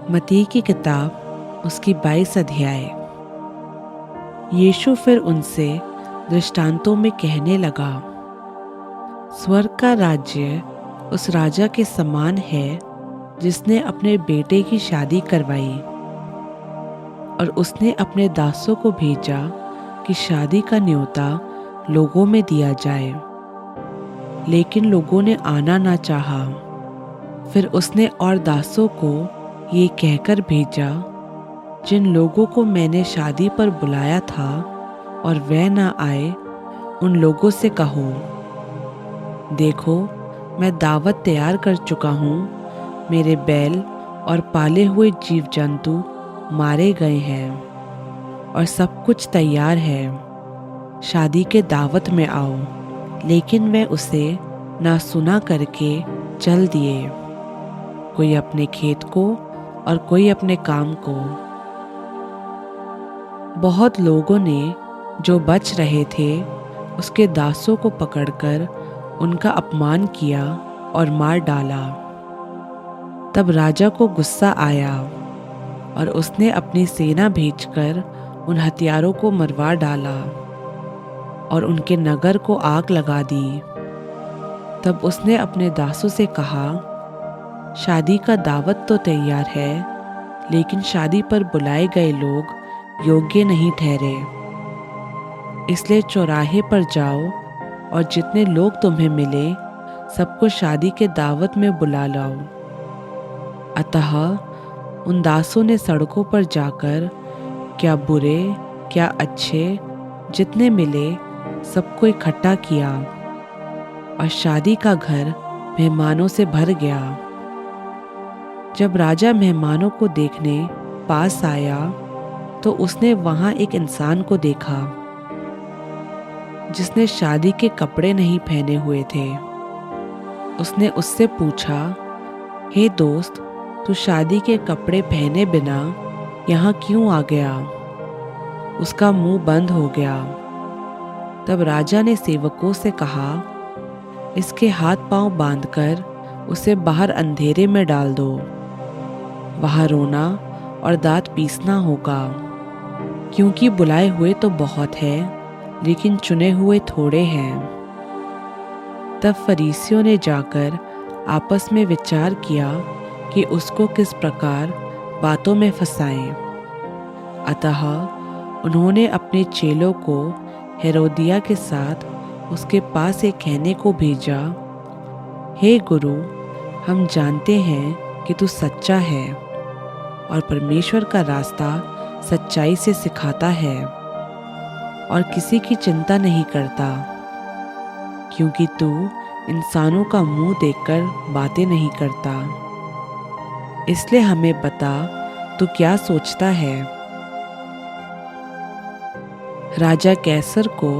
मत्ती की किताब उसकी 22 अध्याय। यीशु फिर उनसे दृष्टांतों में कहने लगा, स्वर्ग का राज्य उस राजा के समान है जिसने अपने बेटे की शादी करवाई। और उसने अपने दासों को भेजा कि शादी का न्योता लोगों में दिया जाए, लेकिन लोगों ने आना ना चाहा। फिर उसने और दासों को ये कहकर भेजा, जिन लोगों को मैंने शादी पर बुलाया था और वह ना आए, उन लोगों से कहो, देखो मैं दावत तैयार कर चुका हूँ, मेरे बैल और पाले हुए जीव जंतु मारे गए हैं और सब कुछ तैयार है, शादी के दावत में आओ। लेकिन वे उसे ना सुना करके चल दिए, कोई अपने खेत को और कोई अपने काम को। बहुत लोगों ने जो बच रहे थे उसके दासों को पकड़कर उनका अपमान किया और मार डाला। तब राजा को गुस्सा आया और उसने अपनी सेना भेजकर उन हत्यारों को मरवा डाला और उनके नगर को आग लगा दी। तब उसने अपने दासों से कहा, शादी का दावत तो तैयार है, लेकिन शादी पर बुलाए गए लोग योग्य नहीं ठहरे। इसलिए चौराहे पर जाओ और जितने लोग तुम्हें मिले सबको शादी के दावत में बुला लाओ। अतः उन दासों ने सड़कों पर जाकर क्या बुरे क्या अच्छे जितने मिले सबको इकट्ठा किया, और शादी का घर मेहमानों से भर गया। जब राजा मेहमानों को देखने पास आया तो उसने वहां एक इंसान को देखा जिसने शादी के कपड़े नहीं पहने हुए थे। उसने उससे पूछा, हे दोस्त, तू शादी के कपड़े पहने बिना यहाँ क्यों आ गया? उसका मुंह बंद हो गया। तब राजा ने सेवकों से कहा, इसके हाथ पांव बांधकर उसे बाहर अंधेरे में डाल दो, वहां रोना और दांत पीसना होगा, क्योंकि बुलाए हुए तो बहुत हैं, लेकिन चुने हुए थोड़े हैं। तब फरीसियों ने जाकर आपस में विचार किया कि उसको किस प्रकार बातों में फंसाएं। अतः उन्होंने अपने चेलों को हेरोदिया के साथ उसके पास ये कहने को भेजा, हे गुरु, हम जानते हैं कि तू सच्चा है और परमेश्वर का रास्ता सच्चाई से सिखाता है और किसी की चिंता नहीं करता, क्योंकि तू इंसानों का मुंह देखकर बातें नहीं करता। इसलिए हमें बता, तू क्या सोचता है? राजा कैसर को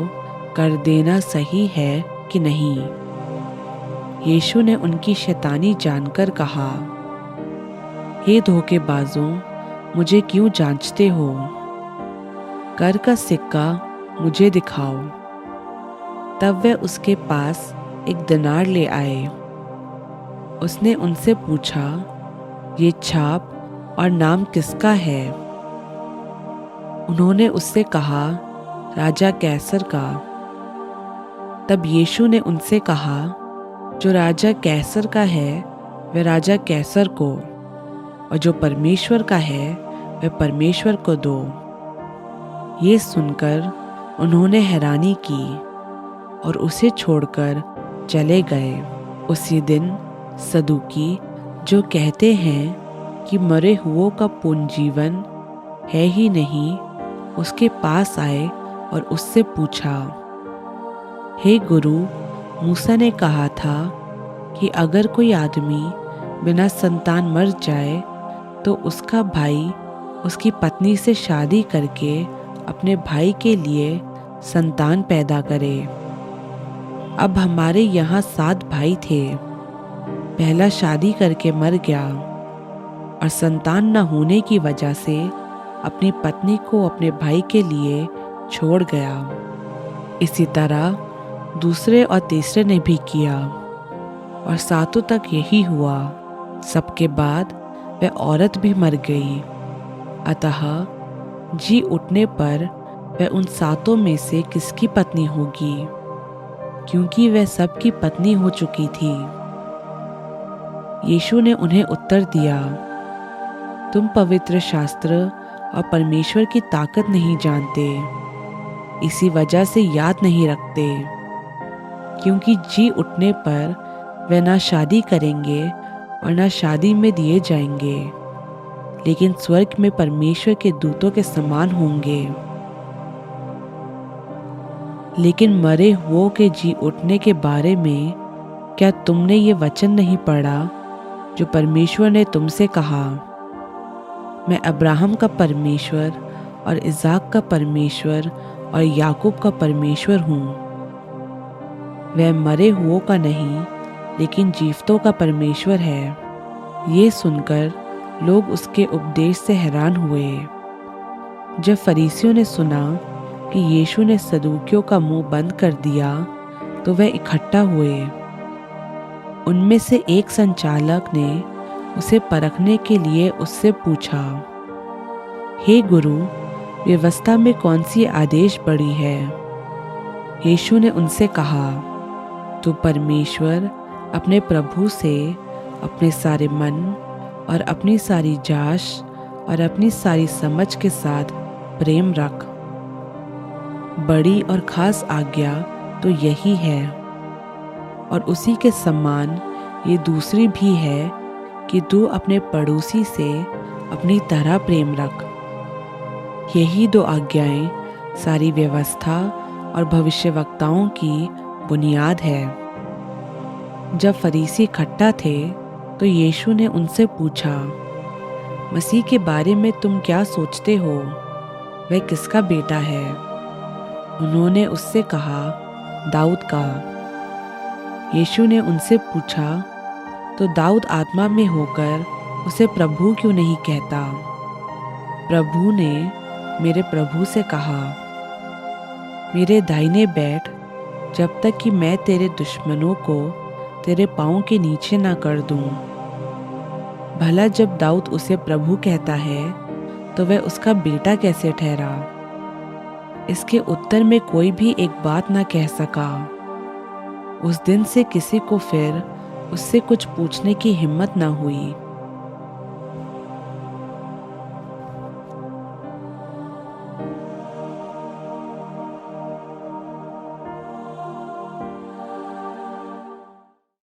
कर देना सही है कि नहीं? यीशु ने उनकी शैतानी जानकर कहा, हे धोखेबाजों, मुझे क्यों जांचते हो? कर का सिक्का मुझे दिखाओ। तब वे उसके पास एक दिनार ले आए। उसने उनसे पूछा, ये छाप और नाम किसका है? उन्होंने उससे कहा, राजा कैसर का। तब यीशु ने उनसे कहा, जो राजा कैसर का है वह राजा कैसर को, और जो परमेश्वर का है वह परमेश्वर को दो। ये सुनकर उन्होंने हैरानी की और उसे छोड़कर चले गए। उसी दिन सदूकी, जो कहते हैं कि मरे हुओं का पुनर्जीवन है ही नहीं, उसके पास आए और उससे पूछा, हे गुरु, मूसा ने कहा था कि अगर कोई आदमी बिना संतान मर जाए तो उसका भाई उसकी पत्नी से शादी करके अपने भाई के लिए संतान पैदा करे। अब हमारे यहाँ 7 भाई थे। पहला शादी करके मर गया और संतान न होने की वजह से अपनी पत्नी को अपने भाई के लिए छोड़ गया। इसी तरह दूसरे और तीसरे ने भी किया और 7 तक यही हुआ। सबके बाद वह औरत भी मर गई। अतः जी उठने पर वह उन सातों में से किसकी पत्नी होगी, क्योंकि वह सबकी पत्नी हो चुकी थी। यीशु ने उन्हें उत्तर दिया, तुम पवित्र शास्त्र और परमेश्वर की ताकत नहीं जानते, इसी वजह से याद नहीं रखते। क्योंकि जी उठने पर वे ना शादी करेंगे और ना शादी में दिए जाएंगे, लेकिन स्वर्ग में परमेश्वर के दूतों के समान होंगे। लेकिन मरे हुओं के जी उठने के बारे में क्या तुमने ये वचन नहीं पढ़ा जो परमेश्वर ने तुमसे कहा, मैं अब्राहम का परमेश्वर और इज़ाक का परमेश्वर और याकूब का परमेश्वर हूँ। वह मरे हुओं का नहीं, लेकिन जीवतों का परमेश्वर है। ये सुनकर लोग उसके उपदेश से हैरान हुए। जब फरीसियों ने सुना कि यीशु ने सदूकियों का मुंह बंद कर दिया, तो वह इकट्ठा हुए। उनमें से एक संचालक ने उसे परखने के लिए उससे पूछा, हे गुरु, व्यवस्था में कौन सी आदेश बड़ी है? यीशु ने उनसे कहा, तू परमेश्वर अपने प्रभु से अपने सारे मन और अपनी सारी जाश और अपनी सारी समझ के साथ प्रेम रख। बड़ी और खास आज्ञा तो यही है, और उसी के समान ये दूसरी भी है कि तू अपने पड़ोसी से अपनी तरह प्रेम रख। यही दो आज्ञाएं सारी व्यवस्था और भविष्यवक्ताओं की बुनियाद है। जब फरीसी इकट्ठा थे तो यीशु ने उनसे पूछा, मसीह के बारे में तुम क्या सोचते हो? वह किसका बेटा है? उन्होंने उससे कहा, दाऊद का। यीशु ने उनसे पूछा, तो दाऊद आत्मा में होकर उसे प्रभु क्यों नहीं कहता? प्रभु ने मेरे प्रभु से कहा, मेरे दाहिने बैठ, जब तक कि मैं तेरे दुश्मनों को तेरे पाँव के नीचे ना कर दूं। भला जब दाऊद उसे प्रभु कहता है तो वह उसका बेटा कैसे ठहरा? इसके उत्तर में कोई भी एक बात ना कह सका। उस दिन से किसी को फिर उससे कुछ पूछने की हिम्मत ना हुई।